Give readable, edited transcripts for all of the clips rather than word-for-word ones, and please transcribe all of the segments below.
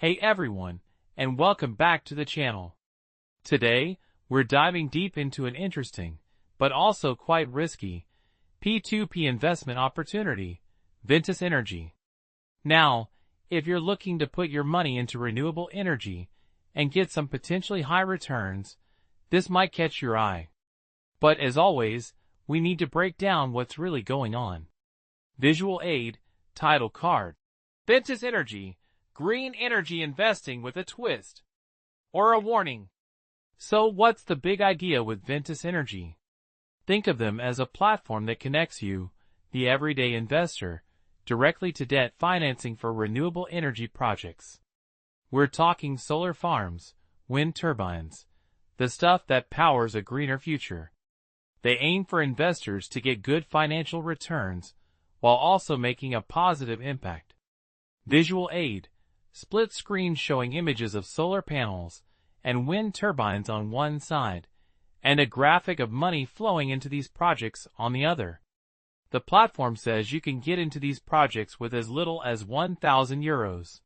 Hey everyone, and welcome back to the channel. Today, we're diving deep into an interesting, but also quite risky, P2P investment opportunity, Ventus Energy. Now, if you're looking to put your money into renewable energy and get some potentially high returns, this might catch your eye. But as always, we need to break down what's really going on. Visual aid, title card. Ventus Energy, green energy investing with a twist. Or a warning. So what's the big idea with Ventus Energy? Think of them as a platform that connects you, the everyday investor, directly to debt financing for renewable energy projects. We're talking solar farms, wind turbines, the stuff that powers a greener future. They aim for investors to get good financial returns while also making a positive impact. Visual aid, split screen showing images of solar panels and wind turbines on one side, and a graphic of money flowing into these projects on the other. The platform says you can get into these projects with as little as €1,000.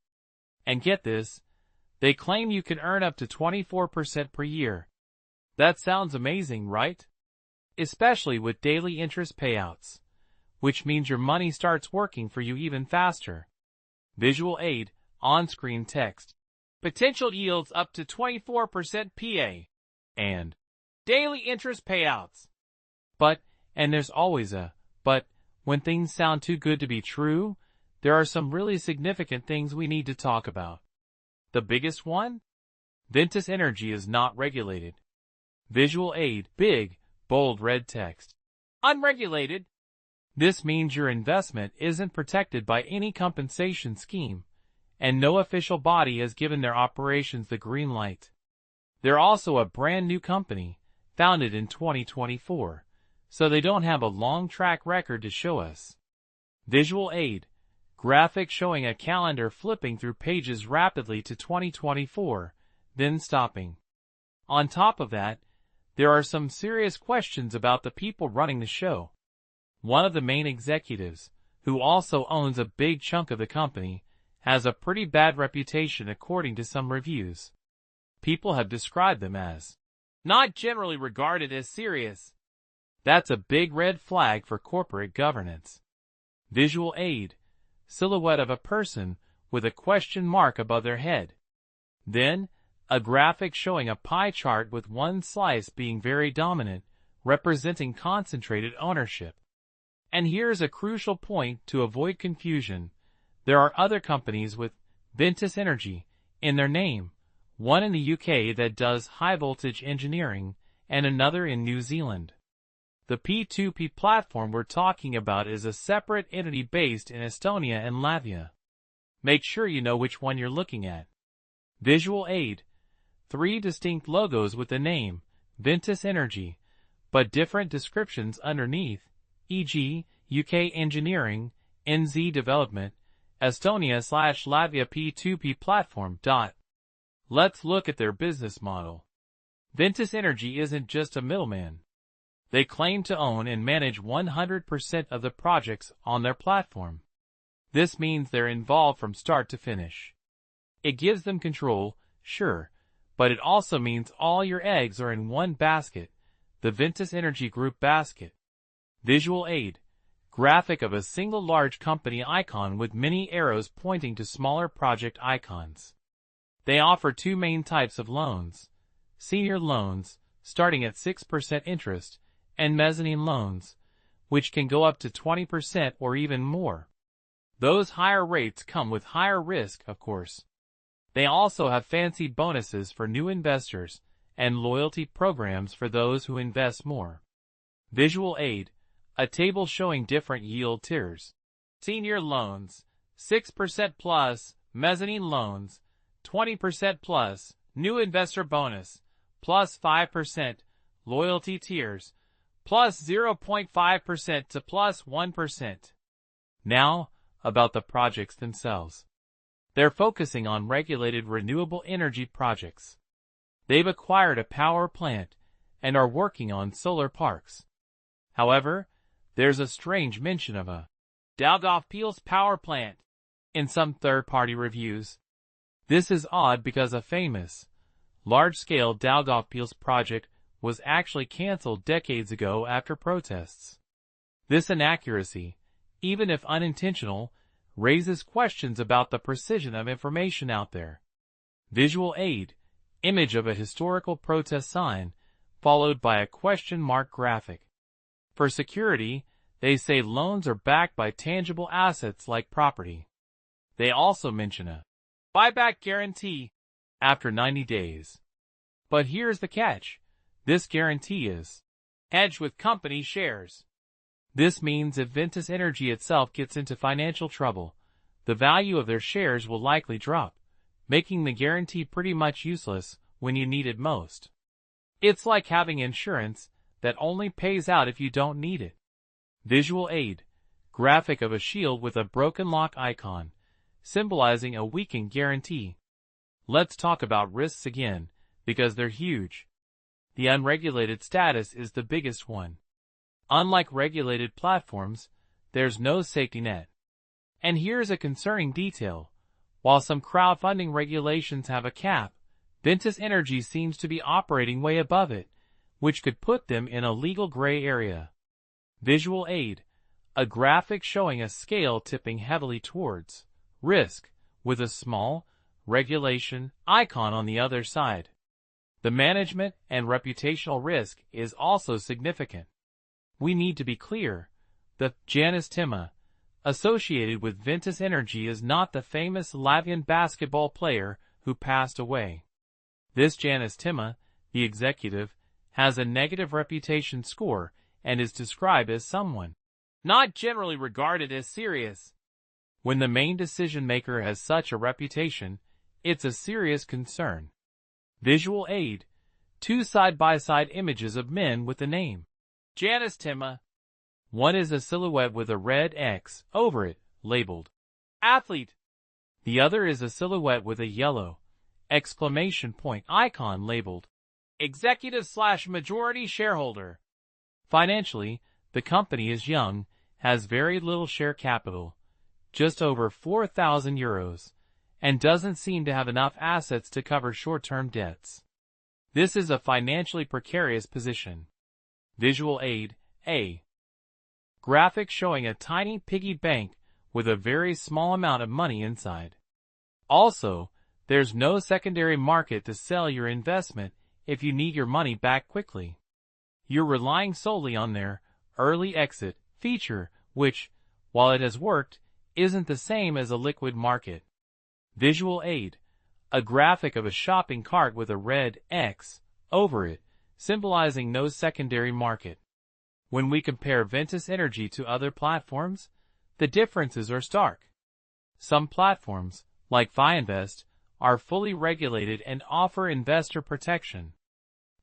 And get this, they claim you can earn up to 24% per year. That sounds amazing, right? Especially with daily interest payouts, which means your money starts working for you even faster. Visual aid, on-screen text, potential yields up to 24% PA, and daily interest payouts. But, and there's always a but, when things sound too good to be true, there are some really significant things we need to talk about. The biggest one? Ventus Energy is not regulated. Visual aid, big, bold red text. Unregulated. This means your investment isn't protected by any compensation scheme, and no official body has given their operations the green light. They're also a brand new company, founded in 2024, so they don't have a long track record to show us. Visual aid, graphic showing a calendar flipping through pages rapidly to 2024, then stopping. On top of that, there are some serious questions about the people running the show. One of the main executives, who also owns a big chunk of the company, has a pretty bad reputation according to some reviews. People have described them as not generally regarded as serious. That's a big red flag for corporate governance. Visual aid, silhouette of a person with a question mark above their head. Then, a graphic showing a pie chart with one slice being very dominant, representing concentrated ownership. And here's a crucial point to avoid confusion. There are other companies with Ventus Energy in their name, one in the UK that does high-voltage engineering, and another in New Zealand. The P2P platform we're talking about is a separate entity based in Estonia and Latvia. Make sure you know which one you're looking at. Visual aid, 3 distinct logos with the name, Ventus Energy, but different descriptions underneath, e.g., UK Engineering, NZ Development, Estonia/Latvia P2P platform. Let's look at their business model. Ventus Energy isn't just a middleman. They claim to own and manage 100% of the projects on their platform. This means they're involved from start to finish. It gives them control, sure, but it also means all your eggs are in one basket, the Ventus Energy Group basket. Visual aid, graphic of a single large company icon with many arrows pointing to smaller project icons. They offer 2 main types of loans: senior loans, starting at 6% interest, and mezzanine loans, which can go up to 20% or even more. Those higher rates come with higher risk, of course. They also have fancy bonuses for new investors and loyalty programs for those who invest more. Visual aid, a table showing different yield tiers. Senior loans, 6% plus, mezzanine loans, 20% plus, new investor bonus, plus 5%, loyalty tiers, plus 0.5% to plus 1%. Now, about the projects themselves. They're focusing on regulated renewable energy projects. They've acquired a power plant and are working on solar parks. However, there's a strange mention of a Daugavpils power plant in some third-party reviews. This is odd because a famous, large-scale Daugavpils project was actually cancelled decades ago after protests. This inaccuracy, even if unintentional, raises questions about the precision of information out there. Visual aid, image of a historical protest sign, followed by a question mark graphic. For security, they say loans are backed by tangible assets like property. They also mention a buyback guarantee after 90 days. But here's the catch. This guarantee is hedged with company shares. This means if Ventus Energy itself gets into financial trouble, the value of their shares will likely drop, making the guarantee pretty much useless when you need it most. It's like having insurance that only pays out if you don't need it. Visual aid, graphic of a shield with a broken lock icon, symbolizing a weakened guarantee. Let's talk about risks again, because they're huge. The unregulated status is the biggest one. Unlike regulated platforms, there's no safety net. And here's a concerning detail. While some crowdfunding regulations have a cap, Ventus Energy seems to be operating way above it, which could put them in a legal gray area. Visual aid, a graphic showing a scale tipping heavily towards risk, with a small regulation icon on the other side. The management and reputational risk is also significant. We need to be clear. The Janis Timma, associated with Ventus Energy, is not the famous Latvian basketball player who passed away. This Janis Timma, the executive, has a negative reputation score and is described as someone not generally regarded as serious. When the main decision maker has such a reputation, it's a serious concern. Visual aid, two side-by-side images of men with the name Janis Timma. One is a silhouette with a red X over it, labeled athlete. The other is a silhouette with a yellow exclamation point icon labeled executive/majority shareholder. Financially, the company is young, has very little share capital, just over 4,000 euros, and doesn't seem to have enough assets to cover short-term debts. This is a financially precarious position. Visual aid, A. Graphic showing a tiny piggy bank with a very small amount of money inside. Also, there's no secondary market to sell your investment if you need your money back quickly. You're relying solely on their early exit feature, which, while it has worked, isn't the same as a liquid market. Visual aid, a graphic of a shopping cart with a red X over it, symbolizing no secondary market. When we compare Ventus Energy to other platforms, the differences are stark. Some platforms, like Fiinvest, are fully regulated and offer investor protection.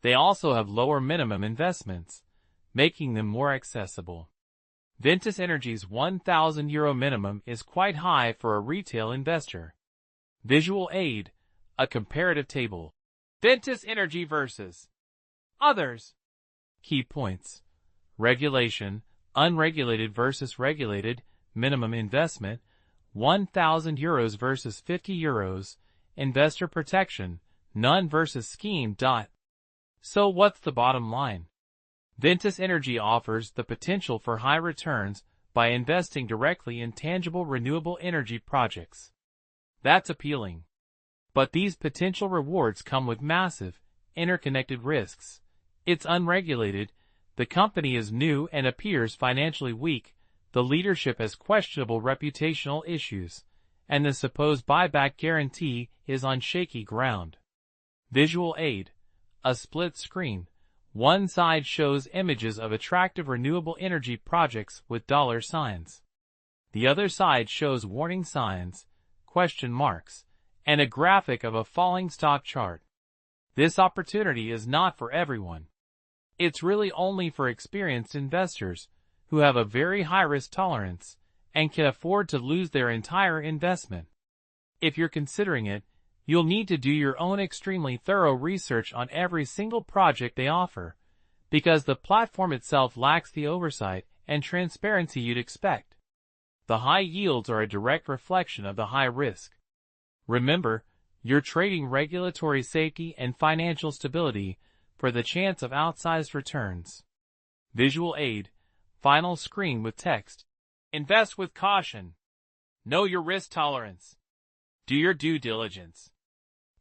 They also have lower minimum investments, making them more accessible. Ventus Energy's €1,000 minimum is quite high for a retail investor. Visual aid, a comparative table. Ventus Energy versus others. Key points. Regulation, unregulated versus regulated, minimum investment, €1,000 versus €50, investor protection, none versus scheme. So what's the bottom line? Ventus Energy offers the potential for high returns by investing directly in tangible renewable energy projects. That's appealing. But these potential rewards come with massive, interconnected risks. It's unregulated, the company is new and appears financially weak, the leadership has questionable reputational issues, and the supposed buyback guarantee is on shaky ground. Visual aid, a split screen. One side shows images of attractive renewable energy projects with dollar signs. The other side shows warning signs, question marks, and a graphic of a falling stock chart. This opportunity is not for everyone. It's really only for experienced investors who have a very high risk tolerance and can afford to lose their entire investment. If you're considering it, you'll need to do your own extremely thorough research on every single project they offer, because the platform itself lacks the oversight and transparency you'd expect. The high yields are a direct reflection of the high risk. Remember, You're trading regulatory safety and financial stability for the chance of outsized returns. Visual aid. Final screen with text. Invest with caution. Know your risk tolerance. Do your due diligence.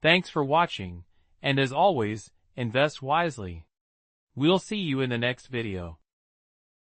Thanks for watching, and as always, invest wisely. We'll see you in the next video.